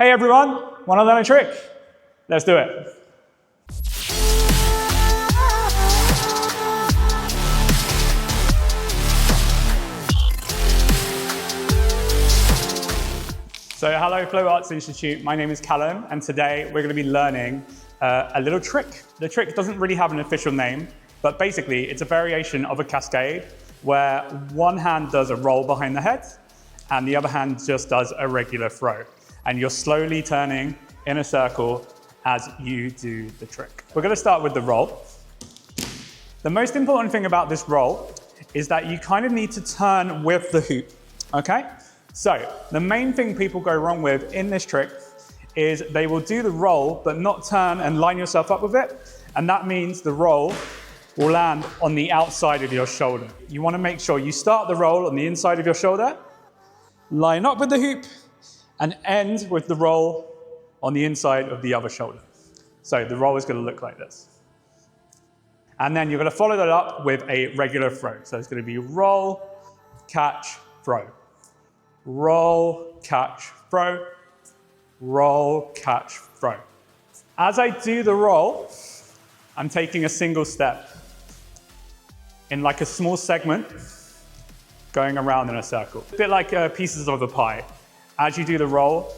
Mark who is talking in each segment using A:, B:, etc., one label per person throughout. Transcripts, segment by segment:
A: Hey everyone, want to learn a trick? Let's do it. So hello Flow Arts Institute, my name is Callum and today we're going to be learning a little trick. The trick doesn't really have an official name, but basically it's a variation of a cascade where one hand does a roll behind the head and the other hand just does a regular throw. And you're slowly turning in a circle as you do the trick. We're going to start with the roll. The most important thing about this roll is that you kind of need to turn with the hoop, okay? So the main thing people go wrong with in this trick is they will do the roll but not turn and line yourself up with it. And that means the roll will land on the outside of your shoulder. You want to make sure you start the roll on the inside of your shoulder, line up with the hoop, and end with the roll on the inside of the other shoulder. So the roll is going to look like this. And then you're going to follow that up with a regular throw. So it's going to be roll, catch, throw. Roll, catch, throw. Roll, catch, throw. As I do the roll, I'm taking a single step in like a small segment going around in a circle. A bit like pieces of a pie. As you do the roll,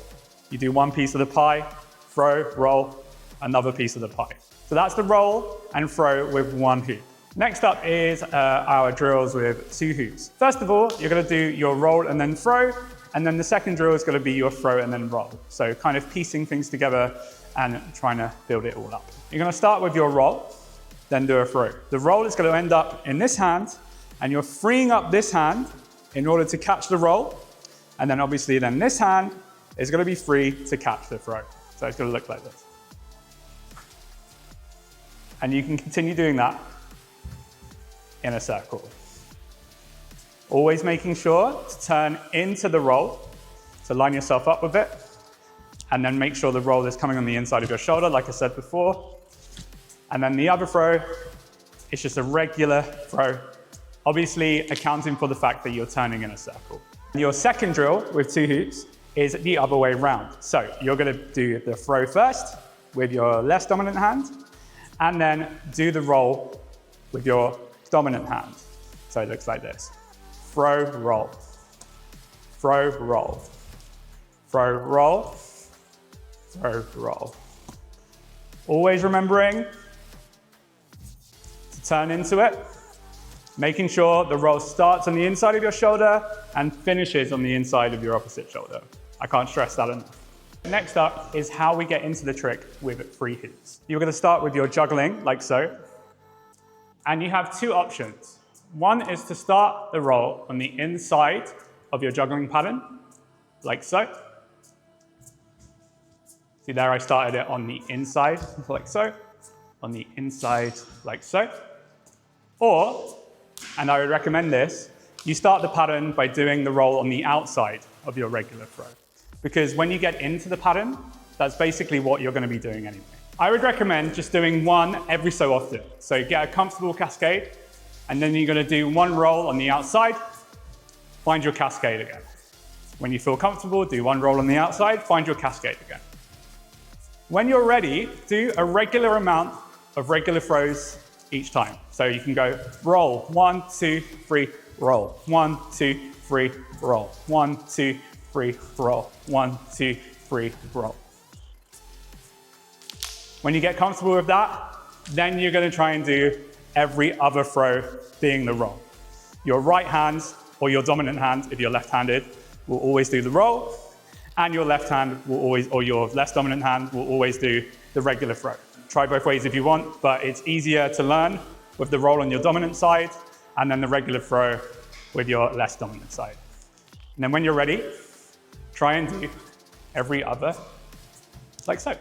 A: you do one piece of the pie, throw, roll, another piece of the pie. So that's the roll and throw with one hoop. Next up is our drills with two hoops. First of all, you're going to do your roll and then throw, and then the second drill is going to be your throw and then roll. So kind of piecing things together and trying to build it all up. You're going to start with your roll, then do a throw. The roll is going to end up in this hand, and you're freeing up this hand in order to catch the roll. And then obviously then this hand is going to be free to catch the throw. So it's going to look like this. And you can continue doing that in a circle. Always making sure to turn into the roll, so line yourself up with it, and then make sure the roll is coming on the inside of your shoulder, like I said before. And then the other throw is just a regular throw, obviously accounting for the fact that you're turning in a circle. Your second drill with two hoops is the other way round. So you're going to do the throw first with your less dominant hand, and then do the roll with your dominant hand. So it looks like this. Throw, roll. Throw, roll. Throw, roll. Throw, roll. Always remembering to turn into it, making sure the roll starts on the inside of your shoulder and finishes on the inside of your opposite shoulder. I can't stress that enough. Next up is how we get into the trick with free hoops. You're going to start with your juggling, like so. And you have two options. One is to start the roll on the inside of your juggling pattern, like so. See there, I started it on the inside, like so. On the inside, like so. Or, and I would recommend this, you start the pattern by doing the roll on the outside of your regular throw. Because when you get into the pattern, that's basically what you're going to be doing anyway. I would recommend just doing one every so often. So get a comfortable cascade, and then you're going to do one roll on the outside, find your cascade again. When you feel comfortable, do one roll on the outside, find your cascade again. When you're ready, do a regular amount of regular throws each time. So you can go roll, 1, 2, 3, roll, 1, 2, 3, roll, 1, 2, 3, roll, 1, 2, 3, roll. When you get comfortable with that, then you're going to try and do every other throw being the roll. Your right hand or your dominant hand, if you're left-handed, will always do the roll, and your left hand will always, or your less dominant hand will always do the regular throw. Try both ways if you want, but it's easier to learn with the roll on your dominant side and then the regular throw with your less dominant side. And then when you're ready, try and do every other like so.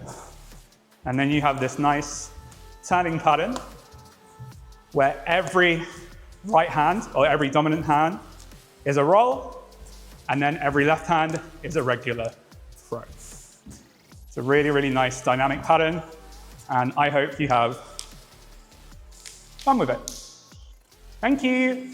A: And then you have this nice turning pattern where every right hand or every dominant hand is a roll, and then every left hand is a regular throw. It's a really, really nice dynamic pattern, and I hope you have fun with it. Thank you.